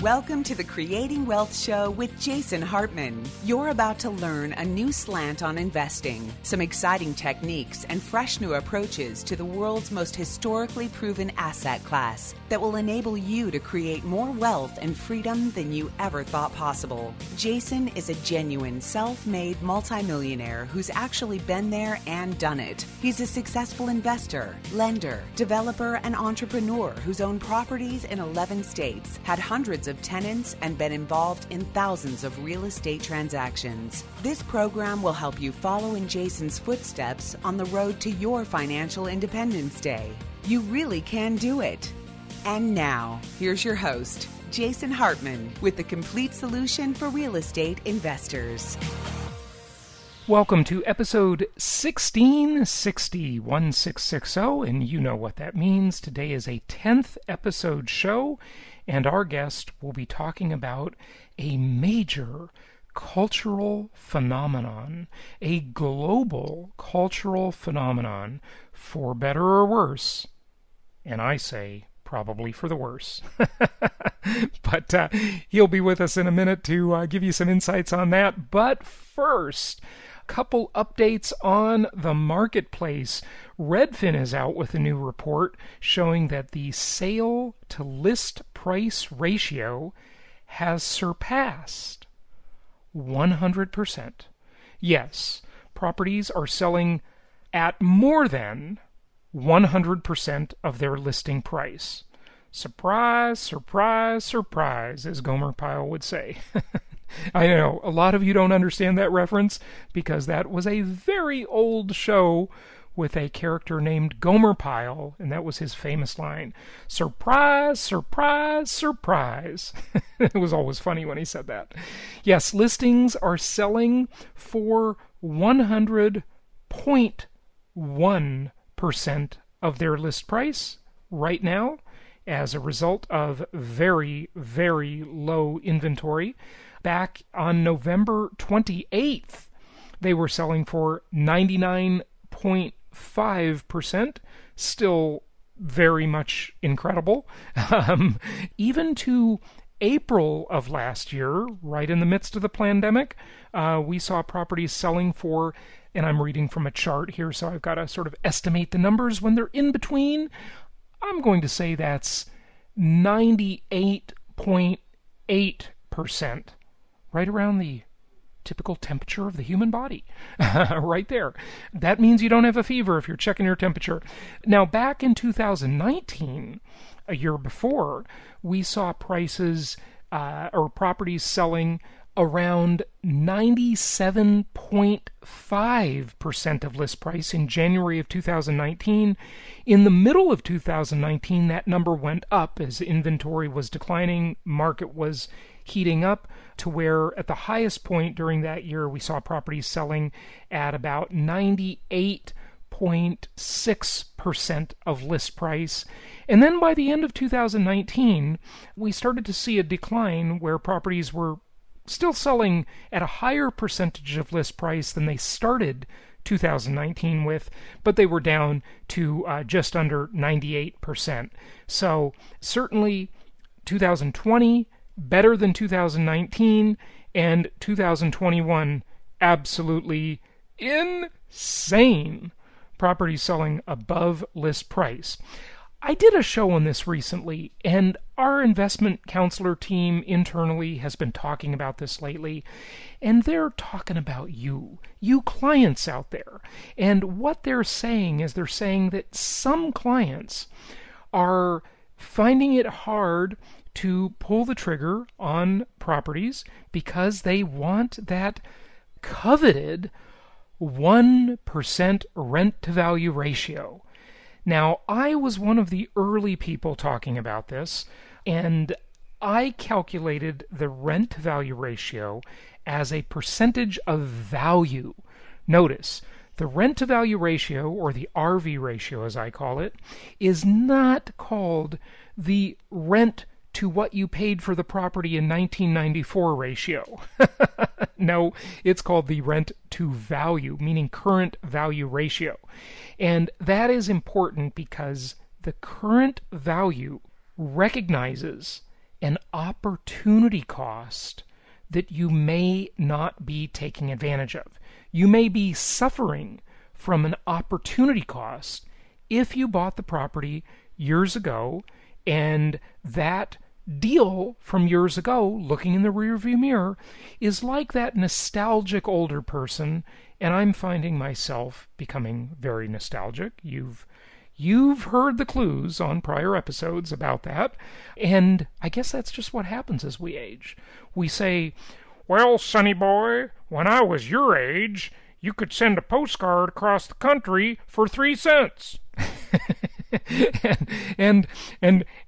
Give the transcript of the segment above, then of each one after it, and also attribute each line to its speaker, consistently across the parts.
Speaker 1: Welcome to the Creating Wealth Show with Jason Hartman. You're about to learn a new slant on investing, some exciting techniques, and fresh new approaches to the world's most historically proven asset class that will enable you to create more wealth and freedom than you ever thought possible. Jason is a genuine self-made multimillionaire who's actually been there and done it. He's a successful investor, lender, developer, and entrepreneur who's owned properties in 11 states, had hundreds of tenants, and been involved in thousands of real estate transactions. This program will help you follow in Jason's footsteps on the road to your financial independence day. You really can do it. And now, here's your host, Jason Hartman, with the complete solution for real estate investors.
Speaker 2: Welcome to episode 1660, 1660, and you know what that means. Today is a 10th episode show, and our guest will be talking about a major cultural phenomenon, a global cultural phenomenon, for better or worse, and I say probably for the worse. But he'll be with us in a minute to give you some insights on that. But first, couple updates on the marketplace. Redfin is out with a new report showing that the sale to list price ratio has surpassed 100%. Yes, properties are selling at more than 100% of their listing price. Surprise, surprise, surprise, as Gomer Pyle would say. I know, a lot of you don't understand that reference because that was a very old show with a character named Gomer Pyle, and that was his famous line, surprise, surprise, surprise. It was always funny when he said that. Yes, listings are selling for 100.1% of their list price right now as a result of very, very low inventory. Back on November 28th, they were selling for 99.5%, still very much incredible. Even to April of last year, right in the midst of the pandemic, we saw properties selling for, and I'm reading from a chart here, so I've got to sort of estimate the numbers when they're in between. I'm going to say that's 98.8%. Right around the typical temperature of the human body. Right there. That means you don't have a fever if you're checking your temperature. Now, back in 2019, a year before, we saw prices or properties selling around 97.5% of list price in January of 2019. In the middle of 2019, that number went up as inventory was declining, market was heating up to where at the highest point during that year we saw properties selling at about 98.6% of list price. And then by the end of 2019, we started to see a decline where properties were still selling at a higher percentage of list price than they started 2019 with, but they were down to just under 98%. So certainly 2020 better than 2019, and 2021 absolutely insane. Properties selling above list price. I did a show on this recently, and our investment counselor team internally has been talking about this lately, and they're talking about you clients out there. And what they're saying is they're saying that some clients are finding it hard to pull the trigger on properties because they want that coveted 1% rent-to-value ratio. Now, I was one of the early people talking about this, and I calculated the rent-to-value ratio as a percentage of value. Notice, the rent-to-value ratio, or the RV ratio as I call it, is not called the rent to what you paid for the property in 1994 ratio. No, it's called the rent to value, meaning current value ratio. And that is important because the current value recognizes an opportunity cost that you may not be taking advantage of. You may be suffering from an opportunity cost if you bought the property years ago and that deal from years ago, looking in the rearview mirror, is like that nostalgic older person, and I'm finding myself becoming very nostalgic. You've heard the clues on prior episodes about that, and I guess that's just what happens as we age. We say, well, sonny boy, when I was your age, you could send a postcard across the country for 3 cents. and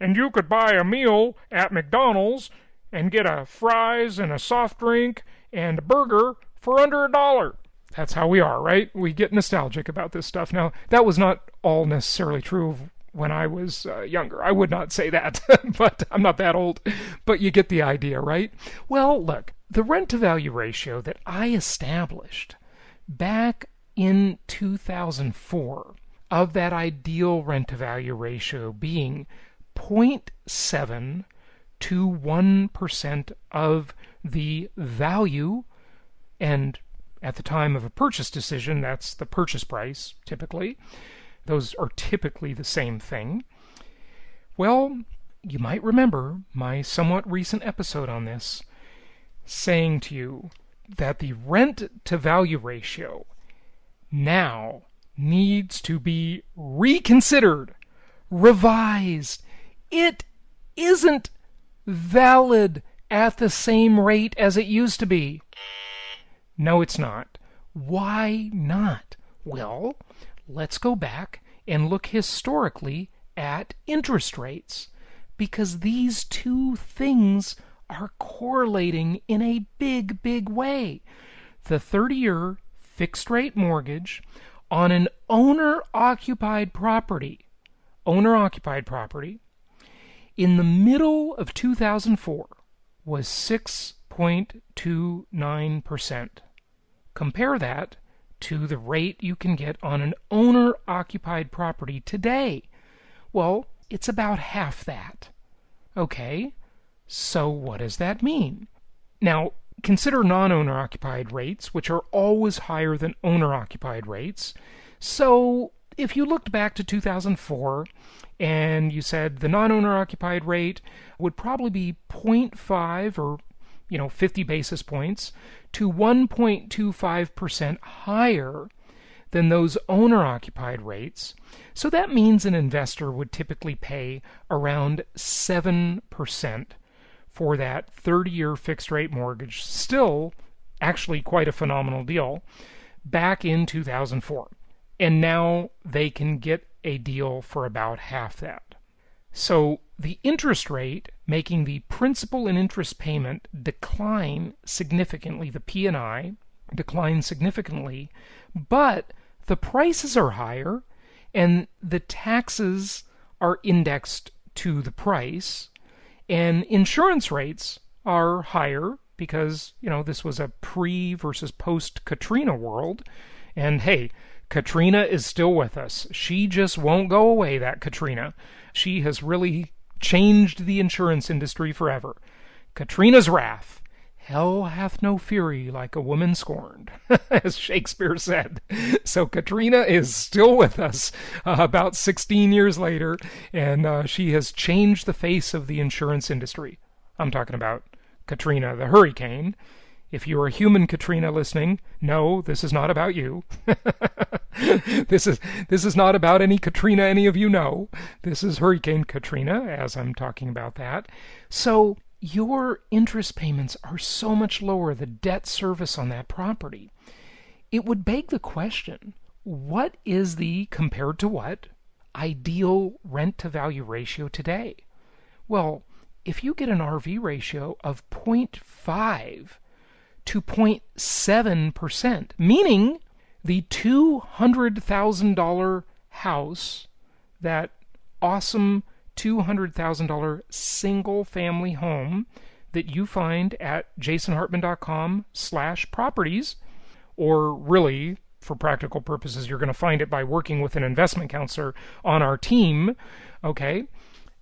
Speaker 2: you could buy a meal at McDonald's and get a fries and a soft drink and a burger for under $1. That's how we are, right? We get nostalgic about this stuff. Now, that was not all necessarily true when I was younger. I would not say that, but I'm not that old. But you get the idea, right? Well, look, the rent-to-value ratio that I established back in 2004 of that ideal rent-to-value ratio being 0.7 to 1% of the value, and at the time of a purchase decision, that's the purchase price, typically. Those are typically the same thing. Well, you might remember my somewhat recent episode on this, saying to you that the rent-to-value ratio now needs to be reconsidered, revised. It isn't valid at the same rate as it used to be. No, it's not. Why not? Well, let's go back and look historically at interest rates, because these two things are correlating in a big, big way. The 30-year fixed-rate mortgage on an owner-occupied property, in the middle of 2004 was 6.29%. Compare that to the rate you can get on an owner-occupied property today. Well, it's about half that. Okay, so what does that mean? Now, consider non-owner-occupied rates, which are always higher than owner-occupied rates. So if you looked back to 2004 and you said the non-owner-occupied rate would probably be 0.5 or 50 basis points to 1.25% higher than those owner-occupied rates. So that means an investor would typically pay around 7% for that 30-year fixed-rate mortgage. Still, actually quite a phenomenal deal, back in 2004. And now they can get a deal for about half that. So the interest rate making the principal and interest payment decline significantly, the P&I decline significantly, but the prices are higher and the taxes are indexed to the price, and insurance rates are higher because, this was a pre versus post Katrina world. And hey, Katrina is still with us. She just won't go away, that Katrina. She has really changed the insurance industry forever. Katrina's wrath. Hell hath no fury like a woman scorned, as Shakespeare said. So Katrina is still with us about 16 years later, and she has changed the face of the insurance industry. I'm talking about Katrina the hurricane. If you're a human Katrina listening, no, this is not about you. This is not about any Katrina any of you know. This is Hurricane Katrina, as I'm talking about that. So your interest payments are so much lower, the debt service on that property. It would beg the question, what is the, compared to what, ideal rent-to-value ratio today? Well, if you get an RV ratio of 0.5 to 0.7%, meaning the $200,000 house, that awesome $200,000 single-family home that you find at jasonhartman.com/properties, or really, for practical purposes, you're going to find it by working with an investment counselor on our team, okay?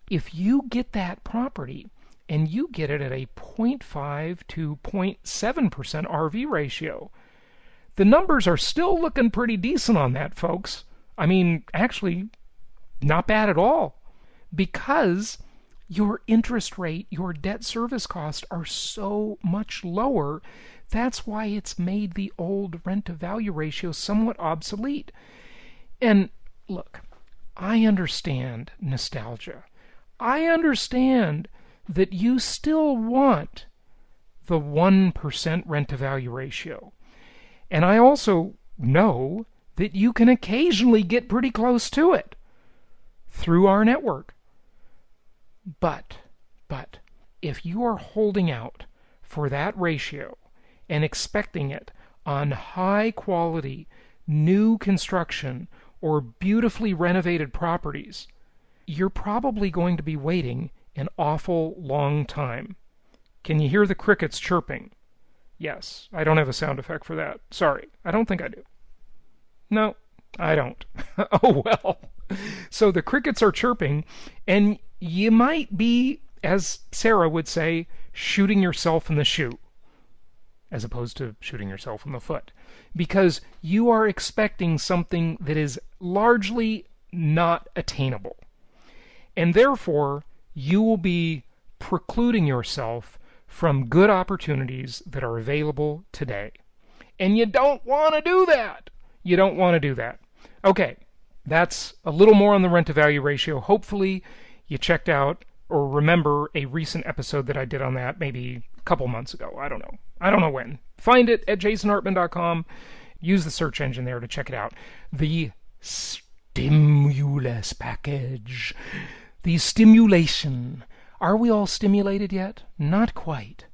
Speaker 2: If you get that property and you get it at a 0.5 to 0.7% RV ratio. The numbers are still looking pretty decent on that, folks. I mean, actually, not bad at all. Because your interest rate, your debt service costs are so much lower. That's why it's made the old rent-to-value ratio somewhat obsolete. And look, I understand nostalgia. I understand that you still want the 1% rent-to-value ratio. And I also know that you can occasionally get pretty close to it through our network. But, if you are holding out for that ratio and expecting it on high-quality, new construction or beautifully renovated properties, you're probably going to be waiting an awful long time. Can you hear the crickets chirping? Yes, I don't have a sound effect for that. Sorry, I don't think I do. No, I don't. Oh well. So the crickets are chirping, and you might be, as Sarah would say, shooting yourself in the shoe, as opposed to shooting yourself in the foot, because you are expecting something that is largely not attainable. And therefore, you will be precluding yourself from good opportunities that are available today. And you don't want to do that. You don't want to do that. Okay, that's a little more on the rent-to-value ratio. Hopefully, you checked out or remember a recent episode that I did on that maybe a couple months ago. I don't know when. Find it at jasonhartman.com. Use the search engine there to check it out. The Stimulus package. The stimulation. Are we all stimulated yet? Not quite.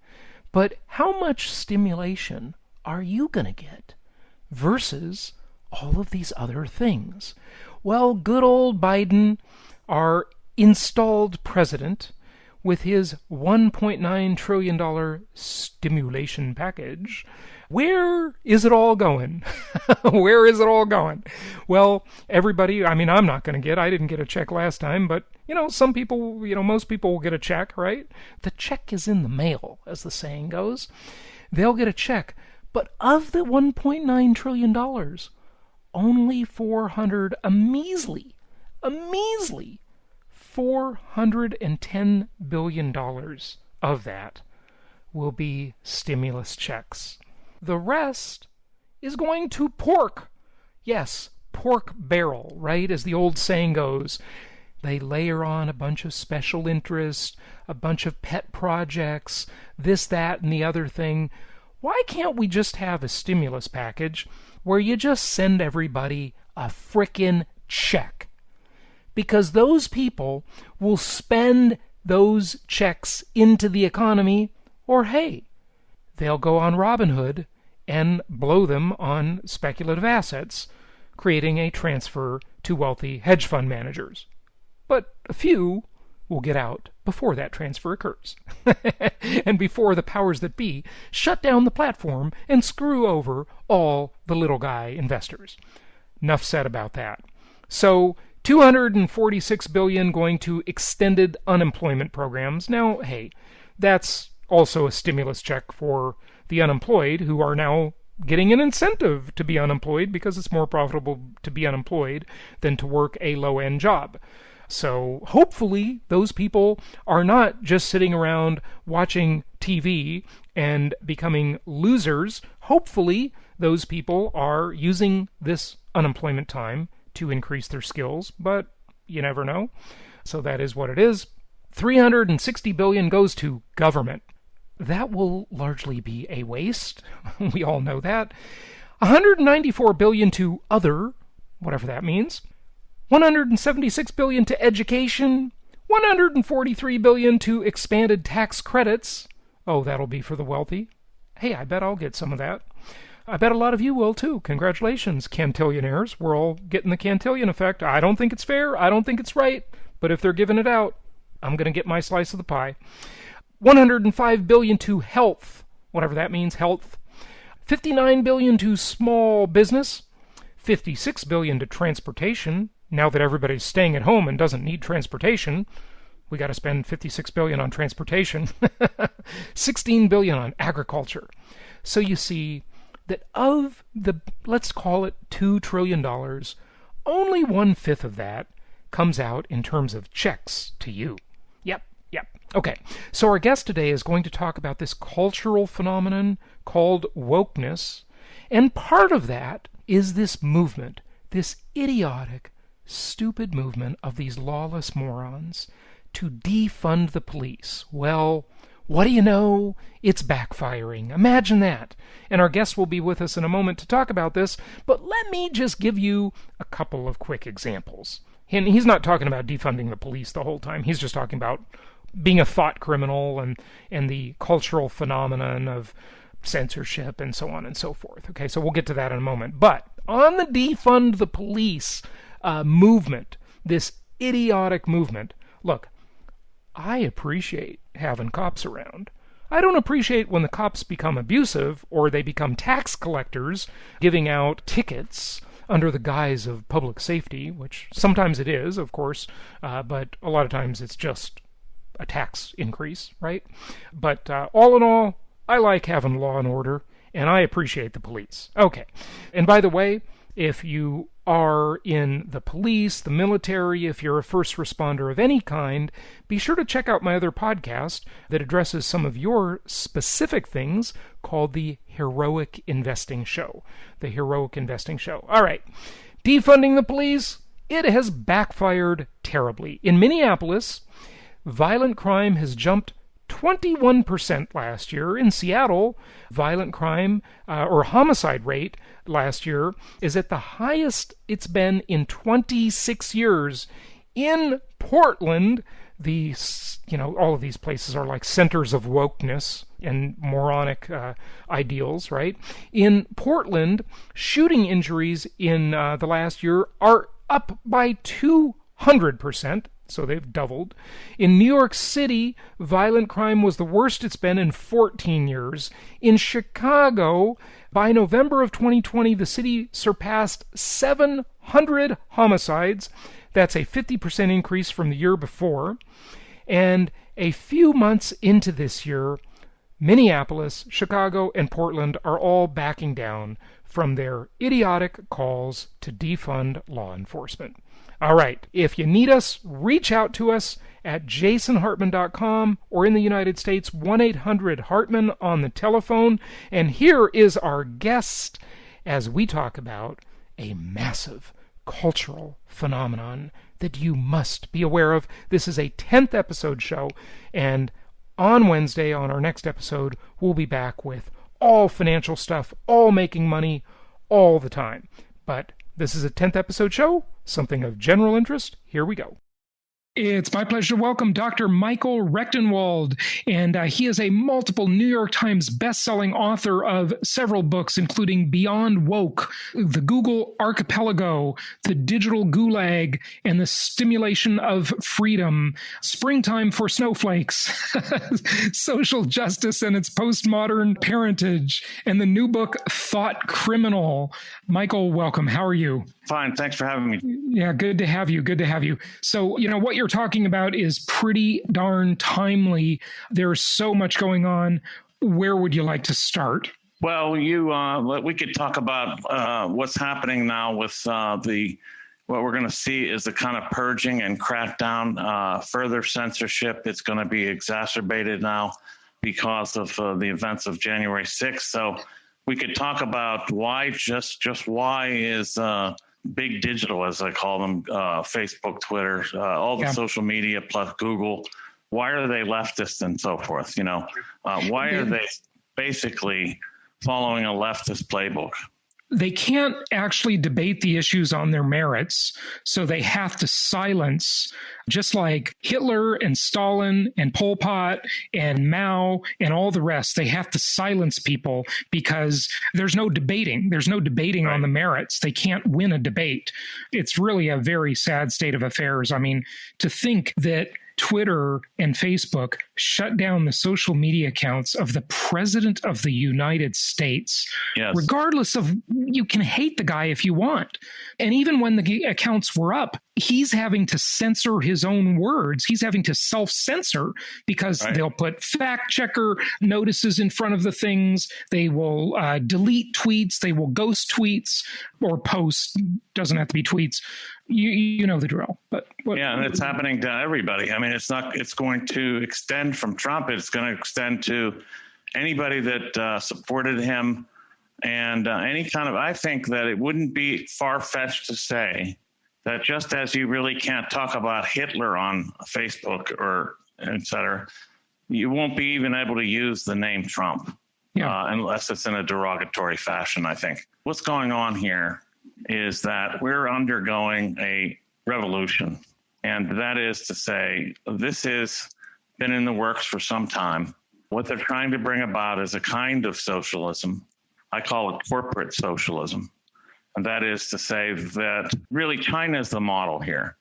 Speaker 2: But how much stimulation are you going to get versus all of these other things? Well, good old Biden, our installed president, with his $1.9 trillion stimulation package, where is it all going? Where is it all going? Well, everybody, I'm not going to I didn't get a check last time, but, some people, most people will get a check, right? The check is in the mail, as the saying goes. They'll get a check. But of the $1.9 trillion, only a measly $410 billion of that will be stimulus checks. The rest is going to pork. Yes, pork barrel, right? As the old saying goes, they layer on a bunch of special interest, a bunch of pet projects, this, that, and the other thing. Why can't we just have a stimulus package where you just send everybody a frickin' check? Because those people will spend those checks into the economy, or hey, they'll go on Robinhood and blow them on speculative assets, creating a transfer to wealthy hedge fund managers. But a few will get out before that transfer occurs, and before the powers that be shut down the platform and screw over all the little guy investors. Enough said about that. So, $246 billion going to extended unemployment programs. Now, hey, that's also a stimulus check for the unemployed, who are now getting an incentive to be unemployed because it's more profitable to be unemployed than to work a low-end job. So hopefully those people are not just sitting around watching TV and becoming losers. Hopefully those people are using this unemployment time to increase their skills, but you never know. So that is what it is. $360 billion goes to government. That will largely be a waste. We all know that. $194 billion to other, whatever that means. $176 billion to education. $143 billion to expanded tax credits. Oh, that'll be for the wealthy. Hey, I bet I'll get some of that. I bet a lot of you will too. Congratulations, cantillionaires. We're all getting the cantillion effect. I don't think it's fair. I don't think it's right. But if they're giving it out, I'm going to get my slice of the pie. $105 billion to health, whatever that means, health. $59 billion to small business. $56 billion to transportation. Now that everybody's staying at home and doesn't need transportation, We got to spend $56 billion on transportation, $16 billion on agriculture. So you see that of the, let's call it $2 trillion, only 1/5 of that comes out in terms of checks to you. Yep. Okay, so our guest today is going to talk about this cultural phenomenon called wokeness, and part of that is this movement, this idiotic, stupid movement of these lawless morons to defund the police. Well, what do you know? It's backfiring. Imagine that. And our guest will be with us in a moment to talk about this, but let me just give you a couple of quick examples. And he's not talking about defunding the police the whole time. He's just talking about being a thought criminal and the cultural phenomenon of censorship and so on and so forth. Okay, so we'll get to that in a moment. But on the defund the police movement, this idiotic movement, look, I appreciate having cops around. I don't appreciate when the cops become abusive or they become tax collectors giving out tickets under the guise of public safety, which sometimes it is, of course, but a lot of times it's just a tax increase, right? But all in all, I like having law and order, and I appreciate the police. Okay. And by the way, if you are in the police, the military, if you're a first responder of any kind, be sure to check out my other podcast that addresses some of your specific things called the Heroic Investing Show. The Heroic Investing Show. All right. Defunding the police, it has backfired terribly. In Minneapolis, violent crime has jumped 21% last year. In Seattle, violent crime or homicide rate last year is at the highest it's been in 26 years. In Portland, all of these places are like centers of wokeness and moronic ideals, right? In Portland, shooting injuries in the last year are up by 200%. So they've doubled. In New York City, violent crime was the worst it's been in 14 years. In Chicago, by November of 2020, the city surpassed 700 homicides. That's a 50% increase from the year before. And a few months into this year, Minneapolis, Chicago, and Portland are all backing down from their idiotic calls to defund law enforcement. All right, if you need us, reach out to us at jasonhartman.com or in the United States, 1-800-HARTMAN on the telephone. And here is our guest as we talk about a massive cultural phenomenon that you must be aware of. This is a 10th episode show, and on Wednesday, on our next episode, we'll be back with all financial stuff, all making money, all the time. But this is a 10th episode show, something of general interest. Here we go. It's my pleasure to welcome Dr. Michael Rectenwald, and he is a multiple New York Times best-selling author of several books, including Beyond Woke, The Google Archipelago, The Digital Gulag, and The Stimulation of Freedom, Springtime for Snowflakes, Social Justice and Its Postmodern Parentage, and the new book, Thought Criminal. Michael, welcome. How are you?
Speaker 3: Fine. Thanks for having me.
Speaker 2: Yeah, good to have you. Good to have you. So, what you're talking about is pretty darn timely. There's so much going on. Where would you like to start?
Speaker 3: Well, we could talk about what's happening now with what we're going to see is the kind of purging and crackdown, further censorship. It's going to be exacerbated now because of the events of January 6th. So we could talk about why, just why is big digital, as I call them, Facebook, Twitter, all the social media plus Google, why are they leftist and so forth? Why are they basically following a leftist playbook?
Speaker 2: They can't actually debate the issues on their merits, so they have to silence, just like Hitler and Stalin and Pol Pot and Mao and all the rest. They have to silence people because there's no debating. There's no debating on the merits. They can't win a debate. It's really a very sad state of affairs. I mean, to think that Twitter and Facebook shut down the social media accounts of the President of the United States, regardless of, you can hate the guy if you want. And even when the accounts were up, he's having to censor his own words. He's having to self-censor because they'll put fact checker notices in front of the things. They will delete tweets. They will ghost tweets or posts. Doesn't have to be tweets. You know the drill. But
Speaker 3: and it's happening to everybody. I mean, it's going to extend from Trump. It's going to extend to anybody that supported him, and any kind of. I think that it wouldn't be far-fetched to say that just as you really can't talk about Hitler on Facebook or et cetera, you won't be even able to use the name Trump unless it's in a derogatory fashion, I think. What's going on here is that we're undergoing a revolution. And that is to say, this has been in the works for some time. What they're trying to bring about is a kind of socialism. I call it corporate socialism. And that is to say that really China is the model here.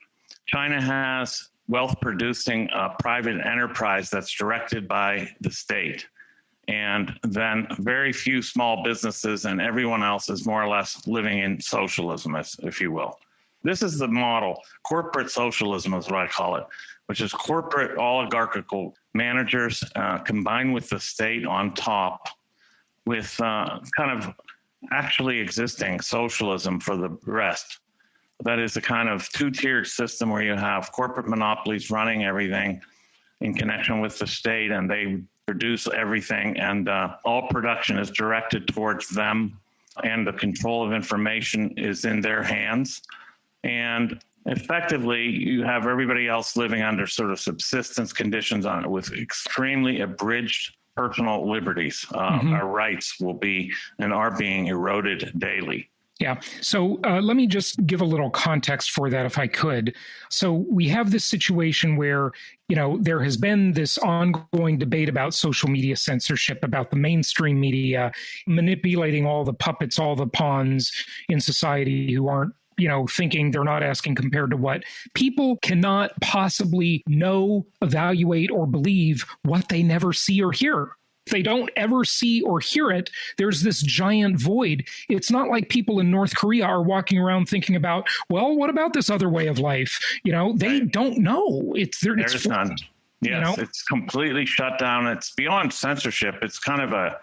Speaker 3: China has wealth-producing private enterprise that's directed by the state. And then very few small businesses and everyone else is more or less living in socialism, if you will. This is the model. Corporate socialism is what I call it, which is corporate oligarchical managers combined with the state on top with kind of actually existing socialism for the rest. That is a kind of two-tiered system where you have corporate monopolies running everything in connection with the state, and they produce everything, and all production is directed towards them, and the control of information is in their hands. And effectively, you have everybody else living under sort of subsistence conditions on it with extremely abridged personal liberties. Our rights will be and are being eroded daily.
Speaker 2: Yeah. So let me just give a little context for that, if I could. So we have this situation where, there has been this ongoing debate about social media censorship, about the mainstream media manipulating all the puppets, all the pawns in society who aren't thinking, they're not asking compared to what. People cannot possibly know, evaluate, or believe what they never see or hear. If they don't ever see or hear it, there's this giant void. It's not like people in North Korea are walking around thinking about, well, what about this other way of life? They don't know. There's
Speaker 3: none. Yes, it's completely shut down. It's beyond censorship. It's kind of a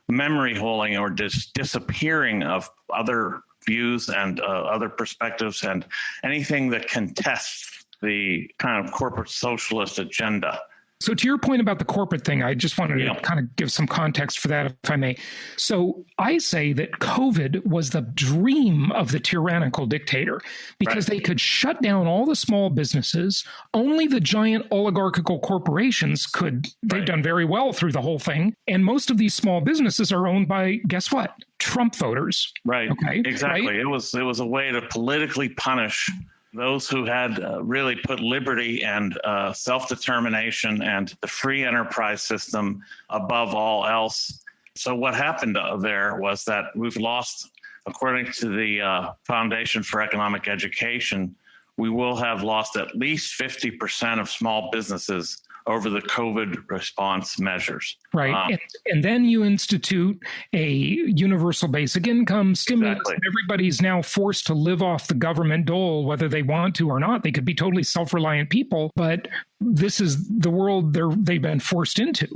Speaker 3: memory holding or disappearing of other views and other perspectives and anything that contests the kind of corporate socialist agenda.
Speaker 2: So to your point about the corporate thing, I just wanted to kind of give some context for that, if I may. So I say that COVID was the dream of the tyrannical dictator because they could shut down all the small businesses. Only the giant oligarchical corporations could. They've done very well through the whole thing. And most of these small businesses are owned by, guess what? Trump voters.
Speaker 3: Right.
Speaker 2: Okay.
Speaker 3: Exactly.
Speaker 2: Right?
Speaker 3: It was a way to politically punish those who had really put liberty and self-determination and the free enterprise system above all else. So what happened there was that we've lost, according to the Foundation for Economic Education, we will have lost at least 50% of small businesses over the COVID response measures.
Speaker 2: Right. And then you institute a universal basic income stimulus.
Speaker 3: Exactly.
Speaker 2: Everybody's now forced to live off the government dole, whether they want to or not. They could be totally self-reliant people, but this is the world they've been forced into.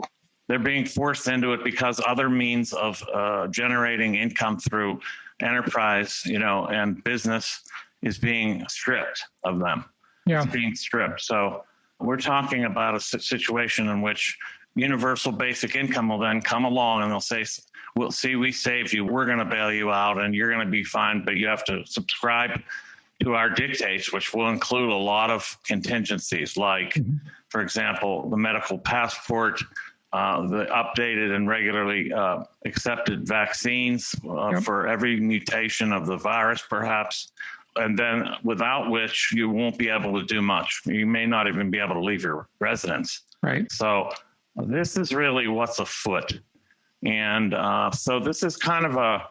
Speaker 3: They're being forced into it because other means of generating income through enterprise, and business is being stripped of them.
Speaker 2: Yeah.
Speaker 3: It's being stripped. So we're talking about a situation in which universal basic income will then come along and they'll say, "We'll see, we saved you. We're going to bail you out and you're going to be fine, but you have to subscribe to our dictates," which will include a lot of contingencies like, for example, the medical passport, the updated and regularly accepted vaccines for every mutation of the virus, perhaps. And then without which you won't be able to do much. You may not even be able to leave your residence.
Speaker 2: Right.
Speaker 3: So this is really what's afoot. And so this is kind of a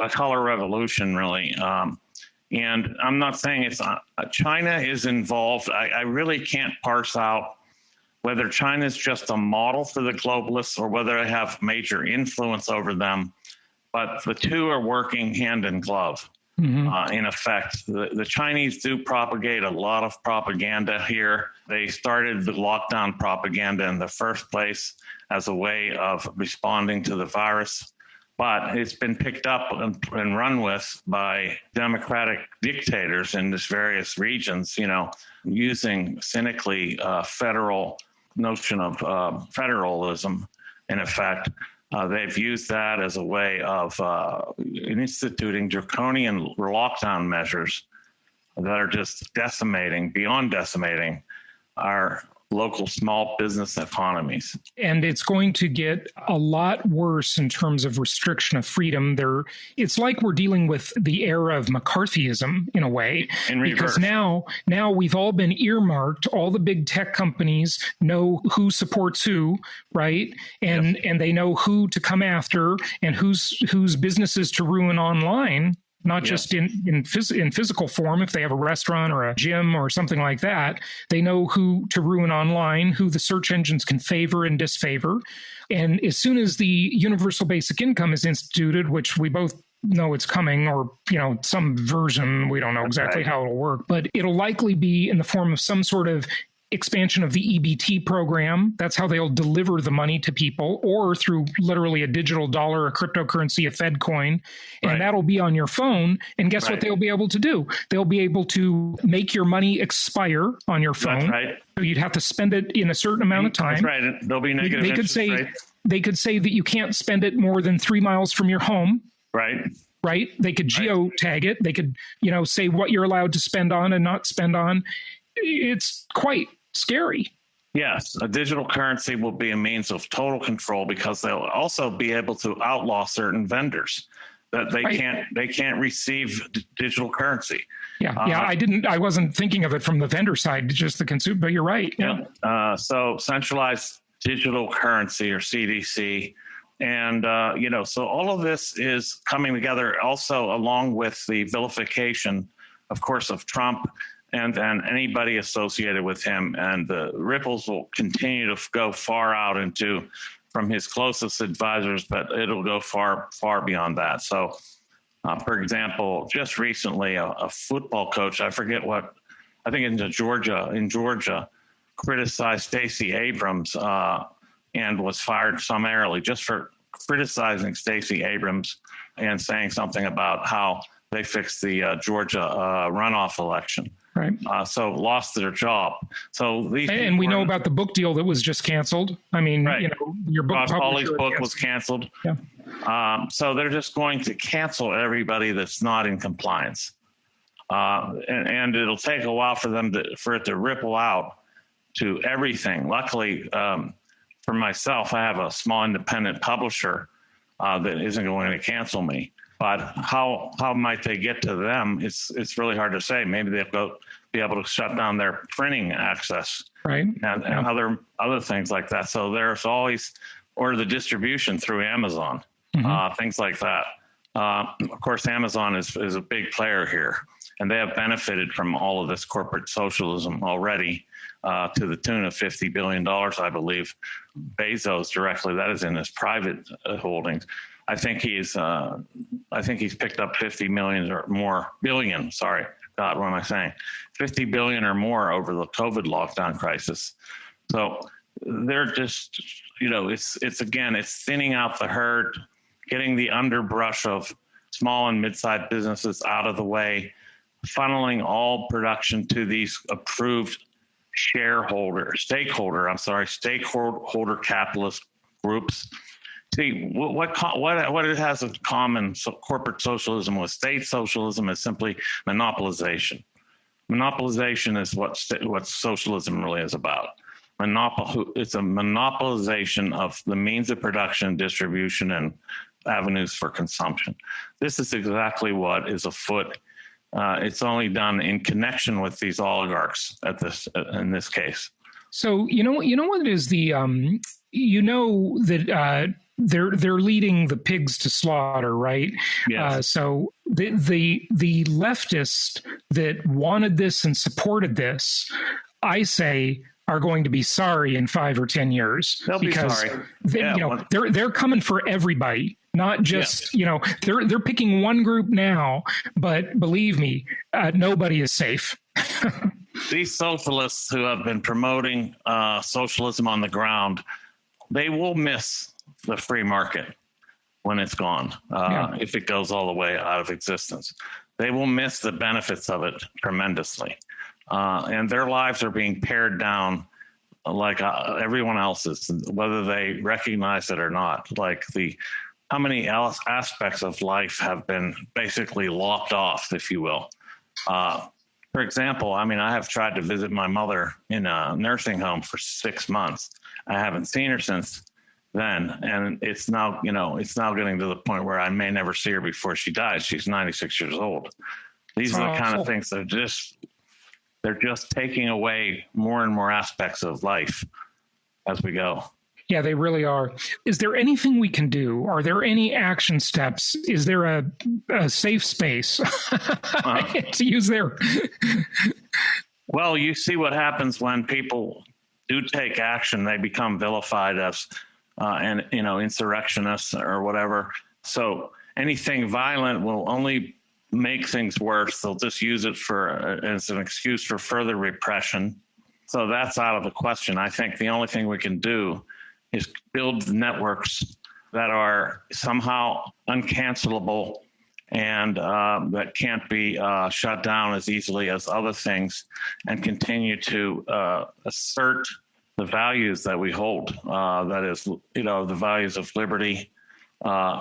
Speaker 3: color revolution, really. And I'm not saying it's China is involved. I really can't parse out whether China is just a model for the globalists or whether they have major influence over them. But the two are working hand in glove. In effect. The Chinese do propagate a lot of propaganda here. They started the lockdown propaganda in the first place as a way of responding to the virus, but it's been picked up and run with by democratic dictators in these various regions, using cynically federal notion of federalism, in effect. They've used that as a way of instituting draconian lockdown measures that are just beyond decimating our local small business economies.
Speaker 2: And it's going to get a lot worse in terms of restriction of freedom. It's like we're dealing with the era of McCarthyism in a way.
Speaker 3: In reverse.
Speaker 2: Because now we've all been earmarked. All the big tech companies know who supports who, right? And they know who to come after and whose businesses to ruin online. Not just in physical form, if they have a restaurant or a gym or something like that. They know who to ruin online, who the search engines can favor and disfavor. And as soon as the universal basic income is instituted, which we both know it's coming, or, some version, we don't know exactly how it'll work, but it'll likely be in the form of some sort of expansion of the EBT program. That's how they'll deliver the money to people, or through literally a digital dollar, a cryptocurrency, a Fed coin. And that'll be on your phone. And guess what they'll be able to do? They'll be able to make your money expire on your phone.
Speaker 3: That's right.
Speaker 2: So you'd have to spend it in a certain amount of time.
Speaker 3: That's right. There'll be negative interest rates.
Speaker 2: They could say that you can't spend it more than 3 miles from your home. Right. They could geotag it. They could, say what you're allowed to spend on and not spend on. It's quite scary.
Speaker 3: Yes, a digital currency will be a means of total control, because they'll also be able to outlaw certain vendors that they can't receive digital currency.
Speaker 2: I wasn't thinking of it from the vendor side, just the consumer, but you're right.
Speaker 3: So centralized digital currency, or CDC. And, so all of this is coming together also along with the vilification, of course, of Trump and anybody associated with him. And the ripples will continue to go far out from his closest advisors, but it'll go far, far beyond that. So, for example, just recently, a football coach, I think in Georgia, criticized Stacey Abrams and was fired summarily just for criticizing Stacey Abrams and saying something about how they fixed the Georgia runoff election.
Speaker 2: Right.
Speaker 3: So lost their job. So
Speaker 2: we know about the book deal that was just canceled. I mean, your book.
Speaker 3: Ross Hawley's book was canceled. Yeah. So they're just going to cancel everybody that's not in compliance, and it'll take a while for it to ripple out to everything. Luckily, for myself, I have a small independent publisher that isn't going to cancel me. But how might they get to them? It's really hard to say. Maybe they'll be able to shut down their printing access, and other things like that. So there's always, or the distribution through Amazon, things like that. Of course, Amazon is a big player here, and they have benefited from all of this corporate socialism already to the tune of $50 billion, I believe. Bezos directly, that is in his private holdings. I think he's picked up 50 million or more billion. Sorry, God, what am I saying? 50 billion or more over the COVID lockdown crisis. So they're just, it's thinning out the herd, getting the underbrush of small and mid-sized businesses out of the way, funneling all production to these approved stakeholder capitalist groups. See, what it has in common, corporate socialism with state socialism, is simply monopolization. Monopolization is what socialism really is about. It's a monopolization of the means of production, distribution, and avenues for consumption. This is exactly what is afoot. It's only done in connection with these oligarchs in this case.
Speaker 2: So you know what is the that they're leading the pigs to slaughter, right?
Speaker 3: Yes.
Speaker 2: So the leftists that wanted this and supported this, I say, are going to be sorry in 5 or 10 years.
Speaker 3: They'll be sorry.
Speaker 2: They're coming for everybody. Not just, they're picking one group now, but believe me, nobody is safe.
Speaker 3: These socialists who have been promoting socialism on the ground, they will miss the free market when it's gone, if it goes all the way out of existence. They will miss the benefits of it tremendously. And their lives are being pared down like everyone else's, whether they recognize it or not. Like how many aspects of life have been basically lopped off, if you will. For example, I have tried to visit my mother in a nursing home for 6 months. I haven't seen her since then. And it's now getting to the point where I may never see her before she dies. She's 96 years old. These are the kind of things that they're just taking away more and more aspects of life as we go.
Speaker 2: Yeah, they really are. Is there anything we can do? Are there any action steps? Is there a safe space to use there?
Speaker 3: Well, you see what happens when people do take action. They become vilified as insurrectionists or whatever. So anything violent will only make things worse. They'll just use it as an excuse for further repression. So that's out of the question. I think the only thing we can do is build networks that are somehow uncancelable and that can't be shut down as easily as other things, and continue to assert the values that we hold. That is, the values of liberty,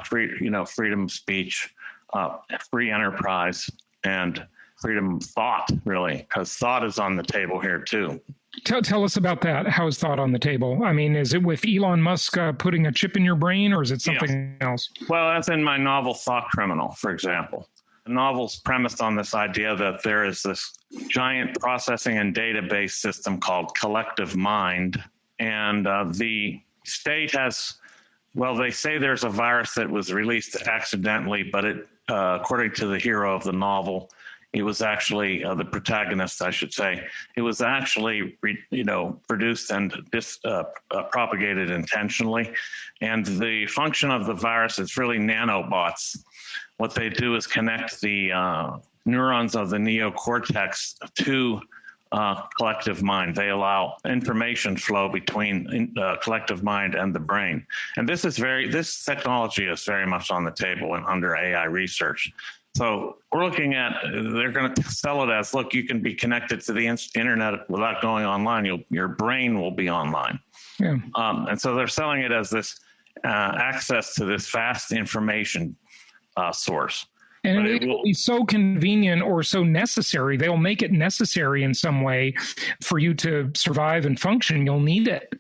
Speaker 3: freedom of speech, free enterprise, and freedom of thought, really, because thought is on the table here too.
Speaker 2: Tell us about that. How is thought on the table? Is it with Elon Musk putting a chip in your brain, or is it something else?
Speaker 3: Well, that's in my novel Thought Criminal, for example. The novel's premised on this idea that there is this giant processing and database system called collective mind. And the state they say there's a virus that was released accidentally, but it, according to the hero of the novel, it was actually the protagonist, I should say. It was actually, produced and propagated intentionally. And the function of the virus is really nanobots. What they do is connect the neurons of the neocortex to collective mind. They allow information flow between collective mind and the brain. And this technology is very much on the table and under AI research. So we're looking at, they're going to sell it as, look, you can be connected to the internet without going online. Your brain will be online. Yeah. And so they're selling it as this access to this vast information source.
Speaker 2: And it will be so convenient or so necessary. They'll make it necessary in some way for you to survive and function. You'll need it.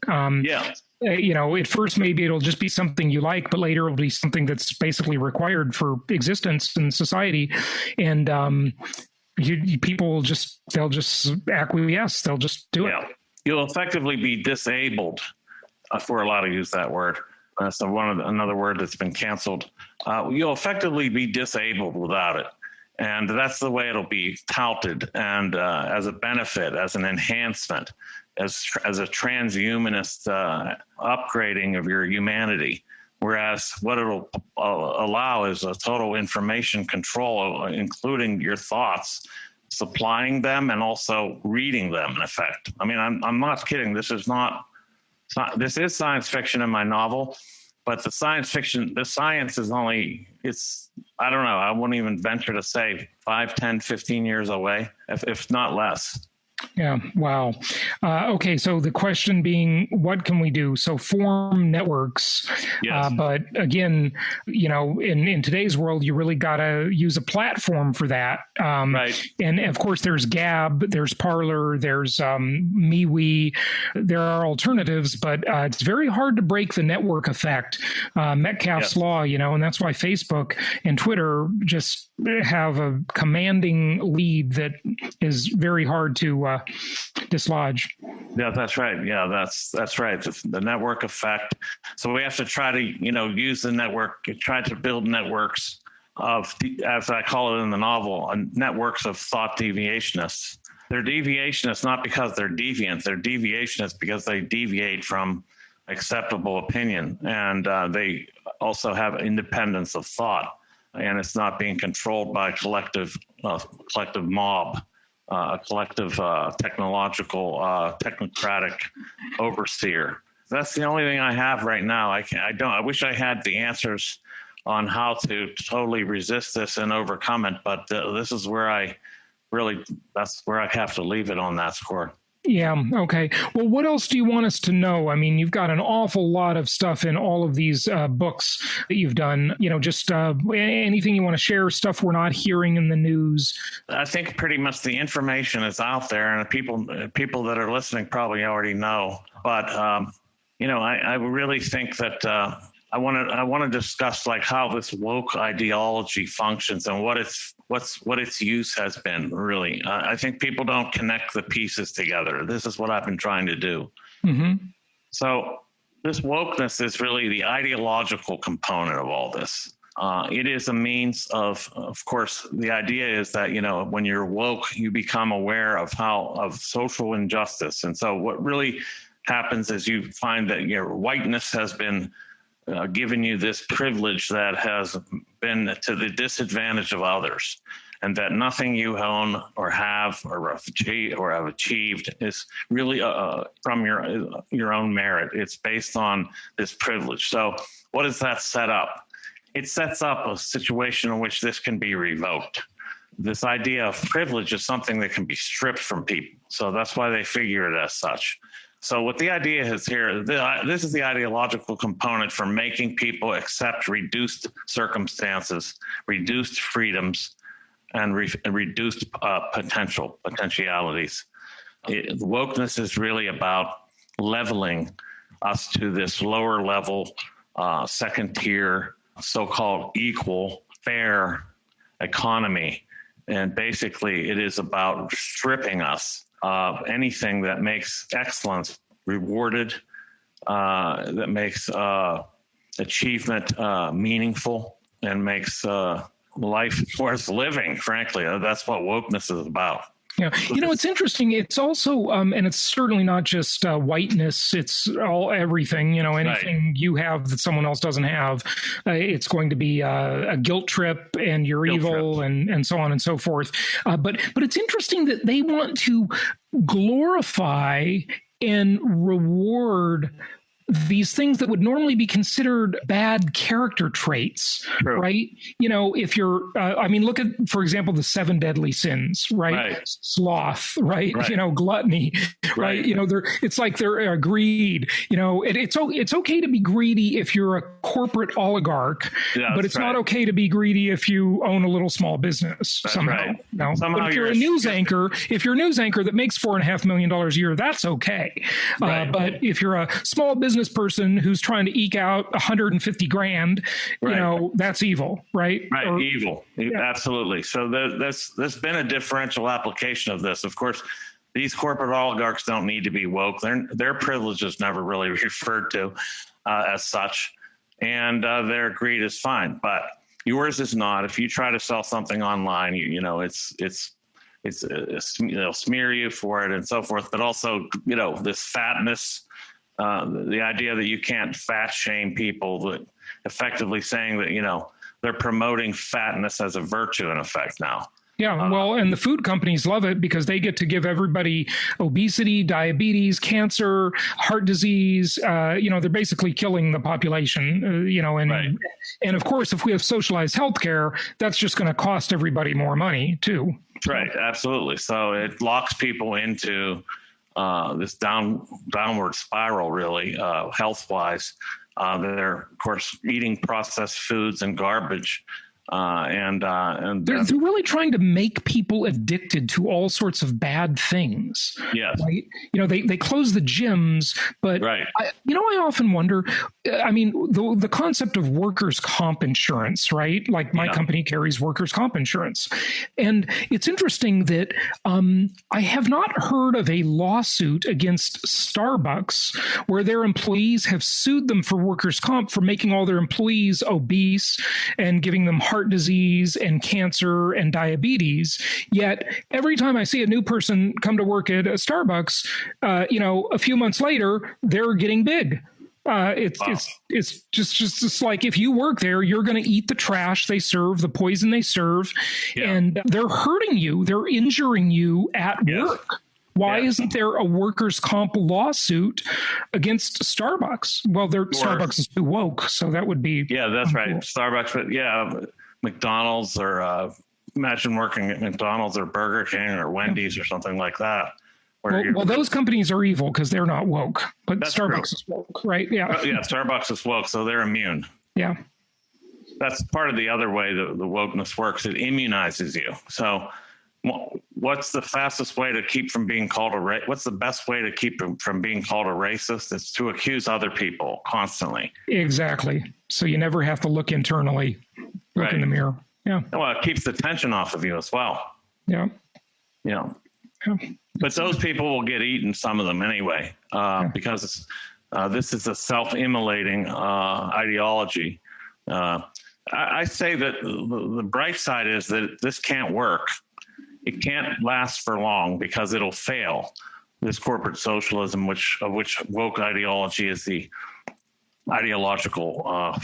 Speaker 2: At first, maybe it'll just be something you like, but later it'll be something that's basically required for existence in society. And people will they'll just acquiesce. They'll just do it.
Speaker 3: You'll effectively be disabled, if we're allowed to use that word. That's another word that's been canceled. You'll effectively be disabled without it. And that's the way it'll be touted, and as a benefit, as an enhancement, as a transhumanist upgrading of your humanity. Whereas what it'll allow is a total information control, including your thoughts, supplying them and also reading them, in effect. I'm not kidding. This is science fiction in my novel, but the science is only, I don't know, I wouldn't even venture to say 5, 10, 15 years away, if not less.
Speaker 2: Yeah. Wow. Okay. So the question being, what can we do? So form networks. Yes. But again, in today's world, you really got to use a platform for that. Right. And of course, there's Gab, there's Parler, there's MeWe. There are alternatives, but it's very hard to break the network effect. Metcalfe's law, and that's why Facebook and Twitter just have a commanding lead that is very hard to dislodge.
Speaker 3: Yeah, that's right. Yeah, that's right. The network effect. So we have to try to, use the network, try to build networks of, as I call it in the novel, networks of thought deviationists. They're deviationists not because they're deviant. They're deviationists because they deviate from acceptable opinion, and they also have independence of thought, and it's not being controlled by a collective mob, a collective technological, technocratic overseer. That's the only thing I have right now. I wish I had the answers on how to totally resist this and overcome it, but this is where that's where I have to leave it on that score.
Speaker 2: Yeah. Okay. Well, what else do you want us to know? I mean, you've got an awful lot of stuff in all of these books that you've done. Just anything you want to share, stuff we're not hearing in the news.
Speaker 3: I think pretty much the information is out there, and people that are listening probably already know. But I really think that I want to discuss like how this woke ideology functions and what its use has been. Really, I think people don't connect the pieces together. This is what I've been trying to do. Mm-hmm. So this wokeness is really the ideological component of all this. It is a means of course, the idea is that when you're woke, you become aware of social injustice, and so what really happens is you find that your whiteness has been given you this privilege that has been to the disadvantage of others, and that nothing you own or have achieved is really from your own merit. It's based on this privilege. So what does that set up? It sets up a situation in which this can be revoked. This idea of privilege is something that can be stripped from people. So that's why they figure it as such. So what the idea is here, this is the ideological component for making people accept reduced circumstances, reduced freedoms, and reduced potentialities. Wokeness is really about leveling us to this lower level, second tier, so-called equal, fair economy. And basically it is about stripping us of anything that makes excellence rewarded, that makes achievement meaningful, and makes life worth living, frankly. That's what wokeness is about.
Speaker 2: Yeah. It's interesting. It's also, and it's certainly not just whiteness. It's everything, anything right. You have that someone else doesn't have. It's going to be a guilt trip, and you're evil, and so on and so forth. But it's interesting that they want to glorify and reward these things that would normally be considered bad character traits, True. Right? If you're, look at, for example, the 7 deadly sins, right? Sloth, right? Gluttony, right? It's like they're greed. It's okay to be greedy if you're a corporate oligarch, but it's not okay to be greedy if you own a little small business somehow. Right. No. Somehow but if you're a news anchor that makes $4.5 million a year, that's okay. Right. But if you're a small business person who's trying to eke out $150,000, that's evil, right?
Speaker 3: Right, evil, absolutely. So there's been a differential application of this. Of course, these corporate oligarchs don't need to be woke. Their privilege is never really referred to as such, and their greed is fine. But yours is not. If you try to sell something online, they'll smear you for it and so forth. But also, this fatness. The idea that you can't fat shame people, that effectively saying that, they're promoting fatness as a virtue in effect now.
Speaker 2: Yeah, well, and the food companies love it because they get to give everybody obesity, diabetes, cancer, heart disease. They're basically killing the population, and of course, if we have socialized healthcare, that's just going to cost everybody more money too.
Speaker 3: Right, absolutely. So it locks people into this downward spiral, really, health-wise. They're, of course, eating processed foods and garbage. And they're
Speaker 2: really trying to make people addicted to all sorts of bad things.
Speaker 3: Yes.
Speaker 2: Right? They close the gyms, but
Speaker 3: right.
Speaker 2: I often wonder, the concept of workers' comp insurance, right? Like my company carries workers' comp insurance. And it's interesting that I have not heard of a lawsuit against Starbucks where their employees have sued them for workers' comp for making all their employees obese and giving them heart disease and cancer and diabetes. Yet every time I see a new person come to work at a Starbucks, a few months later, they're getting big. It's just like if you work there, you're going to eat the trash they serve, the poison they serve, and they're hurting you. They're injuring you at work. Why isn't there a workers' comp lawsuit against Starbucks? Well, Starbucks is too woke, so that would be...
Speaker 3: Yeah, that's right. Starbucks, but McDonald's or imagine working at McDonald's or Burger King or Wendy's or something like that.
Speaker 2: Well, those companies are evil because they're not woke, but Starbucks is woke, right? Yeah.
Speaker 3: Starbucks is woke, so they're immune.
Speaker 2: Yeah.
Speaker 3: That's part of the other way the wokeness works. It immunizes you. So what's the fastest way to keep from being called what's the best way to keep from being called a racist? It's to accuse other people constantly.
Speaker 2: Exactly. So you never have to look internally, look in the mirror. Yeah.
Speaker 3: Well, it keeps the tension off of you as well.
Speaker 2: Yeah.
Speaker 3: But those people will get eaten, some of them anyway, because this is a self-immolating ideology. I say that the bright side is that this can't work. It can't last for long because it'll fail. This corporate socialism, of which woke ideology is the ideological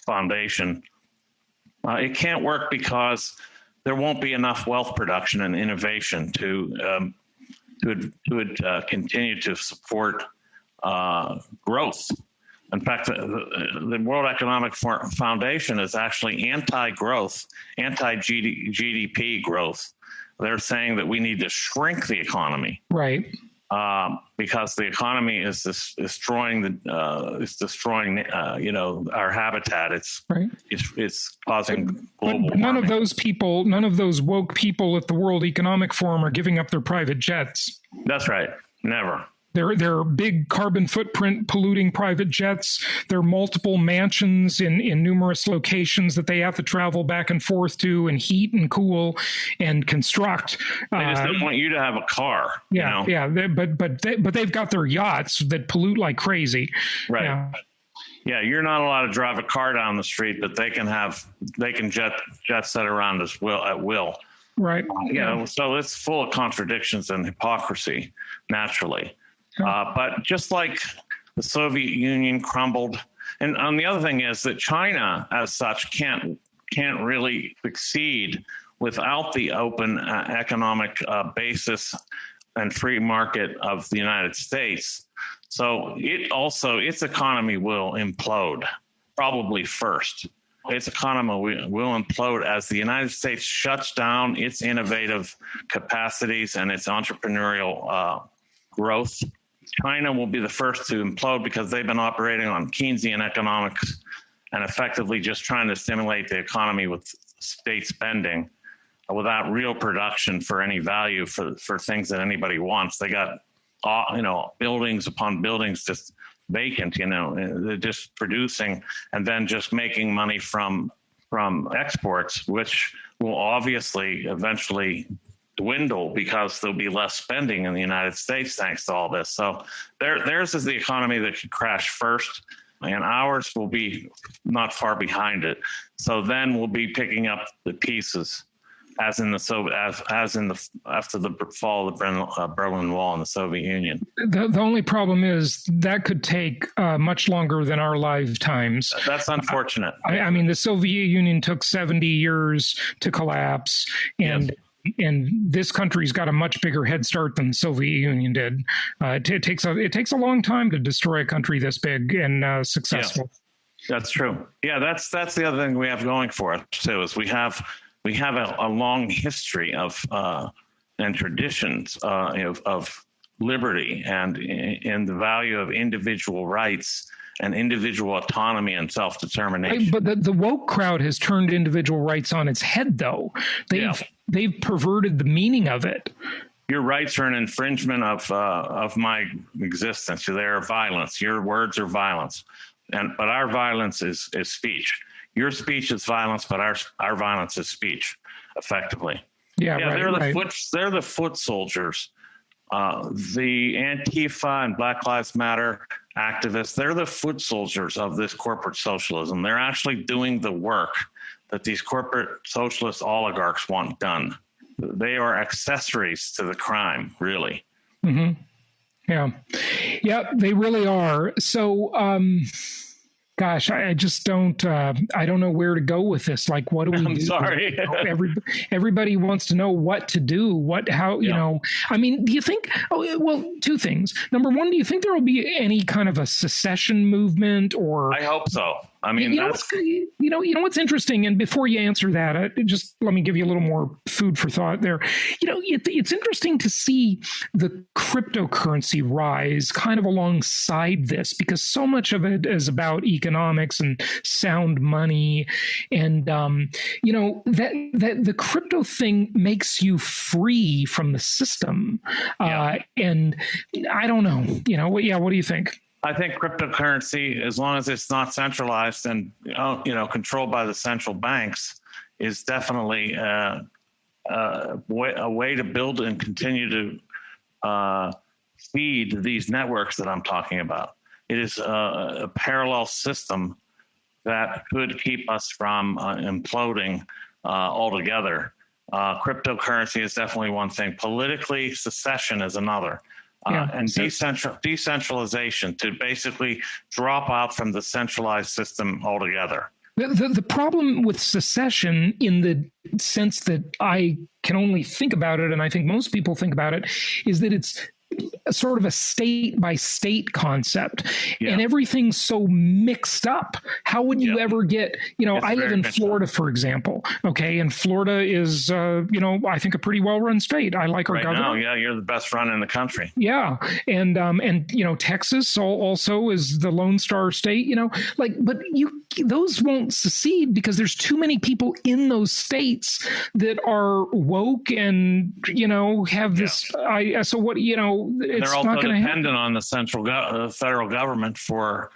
Speaker 3: foundation, it can't work because there won't be enough wealth production and innovation to continue to support growth. In fact, the World Economic Foundation is actually anti-growth, anti-GDP growth. They're saying that we need to shrink the economy,
Speaker 2: right?
Speaker 3: Because the economy is destroying our habitat. It's causing global
Speaker 2: but none of those people, none of those woke people at the World Economic Forum are giving up their private jets.
Speaker 3: That's right. Never.
Speaker 2: They're big carbon footprint polluting private jets. There are multiple mansions in numerous locations that they have to travel back and forth to and heat and cool and construct.
Speaker 3: They just don't want you to have a car.
Speaker 2: But they've got their yachts that pollute like crazy.
Speaker 3: Right. Yeah, you're not allowed to drive a car down the street, but they can jet set around at will.
Speaker 2: Right.
Speaker 3: So it's full of contradictions and hypocrisy, naturally. But just like the Soviet Union crumbled, and the other thing is that China, as such, can't really succeed without the open economic basis and free market of the United States. So its economy will implode, probably first. Its economy will implode as the United States shuts down its innovative capacities and its entrepreneurial growth. China will be the first to implode because they've been operating on Keynesian economics and effectively just trying to stimulate the economy with state spending without real production for any value for things that anybody wants. They got, buildings upon buildings just vacant, they're just producing and then just making money from exports, which will obviously eventually dwindle because there'll be less spending in the United States thanks to all this. So theirs is the economy that could crash first, and ours will be not far behind it. So then we'll be picking up the pieces, after the fall of the Berlin Wall and the Soviet Union.
Speaker 2: The only problem is that could take much longer than our lifetimes.
Speaker 3: That's unfortunate.
Speaker 2: I mean, the Soviet Union took 70 years to collapse, and yes. And this country's got a much bigger head start than the Soviet Union did. It takes a long time to destroy a country this big and successful.
Speaker 3: Yeah, that's true. Yeah, that's the other thing we have going for us too. Is we have a long history of and traditions of liberty and the value of individual rights and individual autonomy and self-determination.
Speaker 2: But the woke crowd has turned individual rights on its head, though. They've perverted the meaning of it.
Speaker 3: Your rights are an infringement of my existence. They are violence. Your words are violence, but our violence is speech. Your speech is violence, but our violence is speech, effectively. They're the foot soldiers. The Antifa and Black Lives Matter activists, they're the foot soldiers of this corporate socialism. They're actually doing the work that these corporate socialist oligarchs want done. They are accessories to the crime, really.
Speaker 2: Mm-hmm. Yeah. Yeah, they really are. So, gosh, I just don't. I don't know where to go with this. Like, what do we do?
Speaker 3: I'm sorry.
Speaker 2: Everybody wants to know what to do. How? You know? I mean, do you think? Oh, well, two things. Number one, do you think there will be any kind of a secession movement? Or
Speaker 3: I hope so. I mean,
Speaker 2: you know what's interesting. And before you answer that, just let me give you a little more food for thought there. It's interesting to see the cryptocurrency rise kind of alongside this, because so much of it is about economics and sound money, and that the crypto thing makes you free from the system. And I don't know. What do you think?
Speaker 3: I think cryptocurrency, as long as it's not centralized and controlled by the central banks, is definitely a way to build and continue to feed these networks that I'm talking about. It is a parallel system that could keep us from imploding altogether. Cryptocurrency is definitely one thing. Politically, secession is another. And decentralization, to basically drop out from the centralized system altogether.
Speaker 2: The problem with secession, in the sense that I can only think about it, and I think most people think about it, is that it's sort of a state by state concept, and everything's so mixed up. How would you ever get, I live in Florida, for example. Okay. And Florida is, I think a pretty well-run state. I like our governor.
Speaker 3: Now, you're the best run in the country.
Speaker 2: Yeah. And Texas also is the Lone Star state, but those won't secede because there's too many people in those states that are woke and, have this, so what, it's
Speaker 3: they're also
Speaker 2: not going to happen.
Speaker 3: Dependent on the federal government for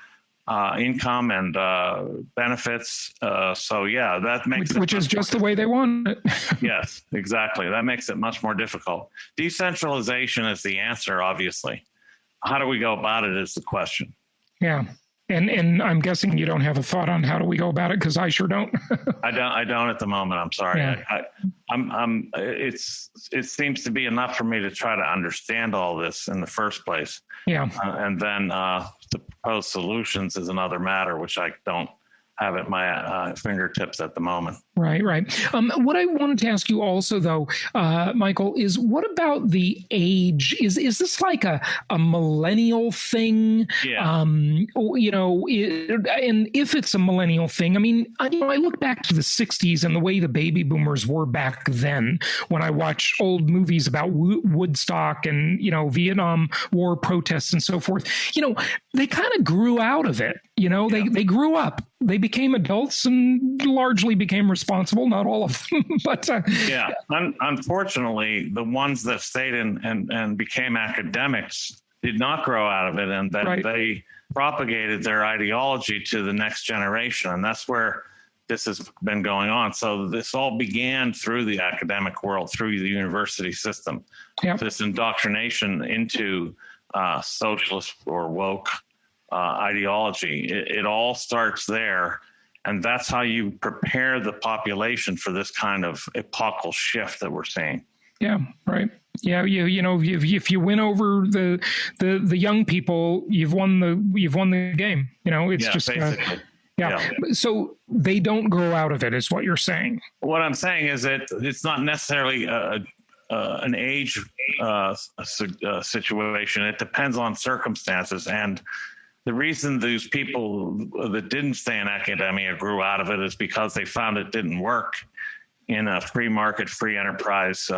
Speaker 3: income and benefits. That makes
Speaker 2: which is just the way they want it.
Speaker 3: Yes, exactly. That makes it much more difficult. Decentralization is the answer, obviously. How do we go about it is the question.
Speaker 2: Yeah. And I'm guessing you don't have a thought on how do we go about it, because I sure don't.
Speaker 3: I don't at the moment. I'm sorry.
Speaker 2: Yeah.
Speaker 3: It seems to be enough for me to try to understand all this in the first place.
Speaker 2: Yeah.
Speaker 3: And then to propose solutions is another matter, which I don't have at my fingertips at the moment.
Speaker 2: Right. What I wanted to ask you also, though, Michael, is what about the age? Is this like a millennial thing?
Speaker 3: Yeah.
Speaker 2: And if it's a millennial thing, I mean, I look back to the 60s and the way the baby boomers were back then, when I watch old movies about Woodstock and, Vietnam War protests and so forth. They kind of grew out of it. They grew up. They became adults and largely became responsible. Not all of them, but
Speaker 3: unfortunately, the ones that stayed and became academics did not grow out of it, and then they propagated their ideology to the next generation, and that's where this has been going on. So this all began through the academic world, through the university system.
Speaker 2: Yep.
Speaker 3: This indoctrination into socialist or woke ideology. It all starts there, and that's how you prepare the population for this kind of epochal shift that we're seeing.
Speaker 2: Yeah, right. Yeah, if you win over the young people, you've won the game. It's just
Speaker 3: basically.
Speaker 2: So they don't grow out of it, is what you're saying.
Speaker 3: What I'm saying is that it's not necessarily an age situation. It depends on circumstances, and the reason these people that didn't stay in academia grew out of it is because they found it didn't work in a free market, free enterprise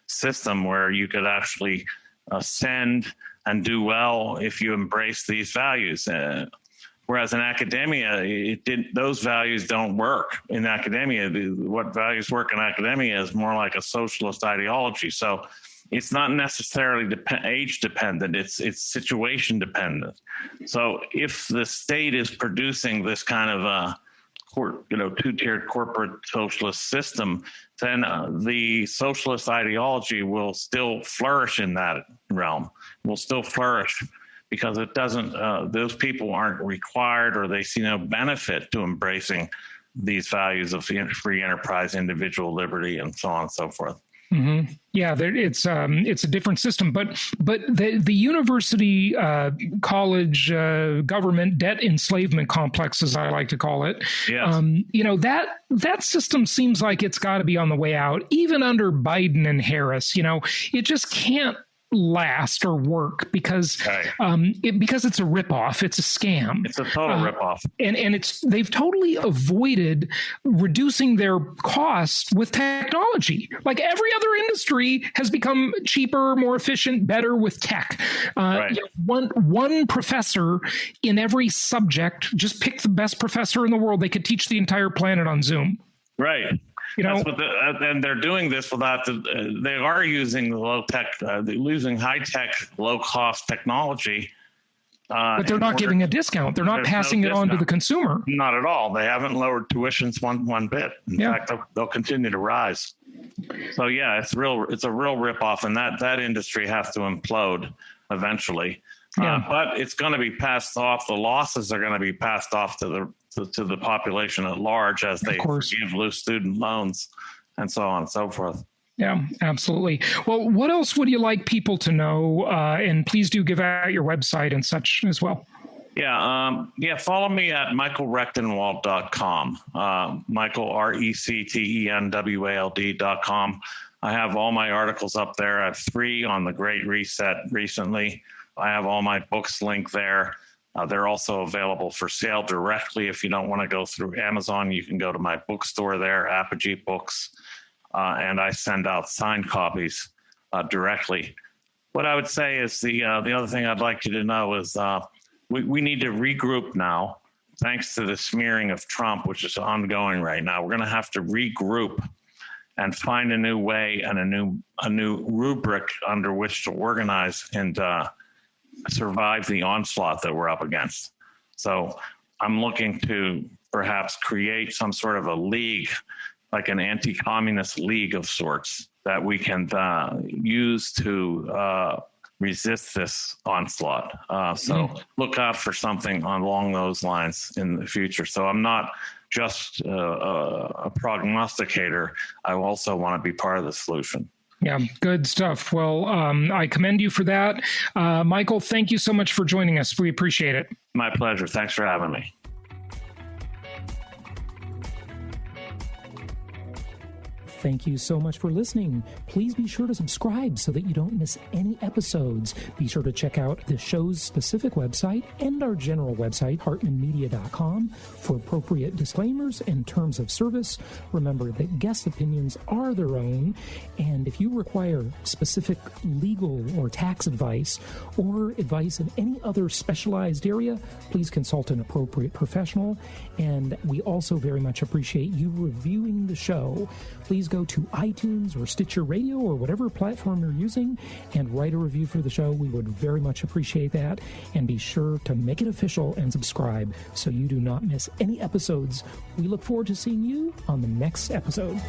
Speaker 3: system where you could actually ascend and do well if you embrace these values. Whereas in academia, those values don't work in academia. What values work in academia is more like a socialist ideology. So it's not necessarily age dependent. It's situation dependent. So if the state is producing this kind of two-tiered corporate socialist system, then the socialist ideology will still flourish in that realm. Will still flourish because it doesn't. Those people aren't required, or they see no benefit to embracing these values of free enterprise, individual liberty, and so on and so forth.
Speaker 2: Mm-hmm. Yeah, it's a different system, but the university, college, government debt enslavement complex, as I like to call it,
Speaker 3: yes.
Speaker 2: That system seems like it's got to be on the way out, even under Biden and Harris. It just can't last or work because because it's a ripoff. It's a scam.
Speaker 3: It's a total ripoff.
Speaker 2: And they've totally avoided reducing their costs with technology. Like every other industry has become cheaper, more efficient, better with tech. One professor in every subject, just pick the best professor in the world. They could teach the entire planet on Zoom.
Speaker 3: Right. That's what and they're doing this without they are using low tech, using high tech, low cost technology.
Speaker 2: But they're not giving a discount. They're not passing it on to the consumer.
Speaker 3: Not at all. They haven't lowered tuitions one bit. In fact, they'll continue to rise. So yeah, it's a real ripoff, and that industry has to implode eventually. Yeah. But it's going to be passed off. The losses are going to be passed off to the population at large as they forgive loose student loans and so on and so forth.
Speaker 2: Yeah, absolutely. Well, what else would you like people to know? And please do give out your website and such as well.
Speaker 3: Yeah. Follow me at michaelrectenwald.com. Michael, RECTENWALD.com. I have all my articles up there. I have 3 on the Great Reset recently. I have all my books linked there. They're also available for sale directly. If you don't want to go through Amazon, you can go to my bookstore there, Apogee Books, and I send out signed copies directly. What I would say is the other thing I'd like you to know is we need to regroup now, thanks to the smearing of Trump, which is ongoing right now. We're going to have to regroup and find a new way and a new rubric under which to organize and survive the onslaught that we're up against. So I'm looking to perhaps create some sort of a league, like an anti-communist league of sorts, that we can use to resist this onslaught. So look out for something along those lines in the future. So I'm not just a prognosticator. I also want to be part of the solution.
Speaker 2: Yeah, good stuff. Well, I commend you for that. Michael, thank you so much for joining us. We appreciate it.
Speaker 3: My pleasure. Thanks for having me.
Speaker 2: Thank you so much for listening. Please be sure to subscribe so that you don't miss any episodes. Be sure to check out the show's specific website and our general website, hartmanmedia.com, for appropriate disclaimers and terms of service. Remember that guest opinions are their own, and if you require specific legal or tax advice or advice in any other specialized area, please consult an appropriate professional. And we also very much appreciate you reviewing the show. Please go to iTunes or Stitcher Radio or whatever platform you're using and write a review for the show. We would very much appreciate that. And be sure to make it official and subscribe so you do not miss any episodes. We look forward to seeing you on the next episode.